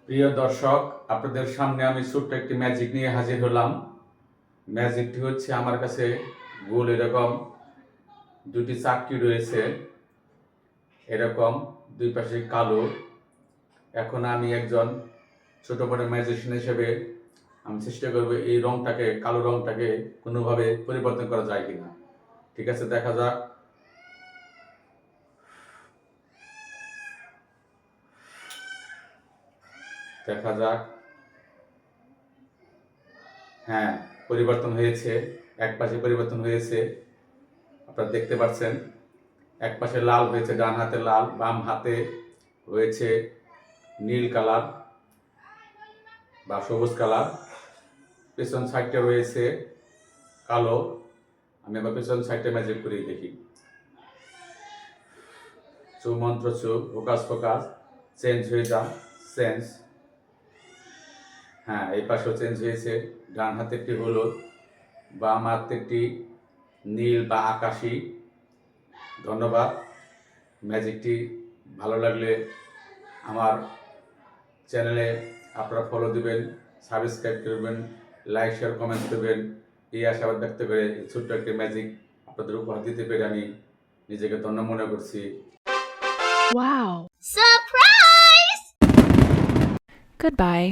প্রিয় দর্শক, আপনাদের সামনে আমি ছোট্ট একটি ম্যাজিক নিয়ে হাজির হলাম। ম্যাজিকটি হচ্ছে আমার কাছে গোল এরকম দুটি চাকতি রয়েছে, এরকম দুই পাশে কালো। এখন আমি একজন ছোট বড় ম্যাজিশিয়ান হিসেবে আমি চেষ্টা করবো এই রংটাকে, কালো রংটাকে কোনোভাবে পরিবর্তন করা যায় কিনা। ঠিক আছে, দেখা যাক। দেখা যাক। হ্যাঁ, পরিবর্তন হয়েছে। এক পাশে পরিবর্তন হয়েছে, আপনারা দেখতে পাচ্ছেন। এক পাশে লাল হয়েছে, ডান হাতে লাল, বাম হাতে হয়েছে নীল কালার বা সবুজ কালার। পেছন সাইডটা রয়েছে কালো। আমি আবার পেছন সাইডটা ম্যাজিক করেই দেখি। চৌ মন্ত্র চৌ, ফোকাস ফোকাস, চেঞ্জ হয়ে যান, চেঞ্জ। হ্যাঁ, এই পাশেও চেঞ্জ হয়েছে। ডান হাতেরটি হলুদ, বাম হাতেরটি নীল বা আকাশি। ধন্যবাদ। ম্যাজিকটি ভালো লাগলে আমার চ্যানেলে আপনারা ফলো দিবেন, সাবস্ক্রাইব করবেন, লাইক শেয়ার কমেন্ট করবেন। এই আশাবাদ ব্যক্ত করে ছোট্ট একটি ম্যাজিক আপনাদের উপহার দিতে পেরে আমি নিজেকে ধন্য মনে করছি। Wow. Surprise! Goodbye.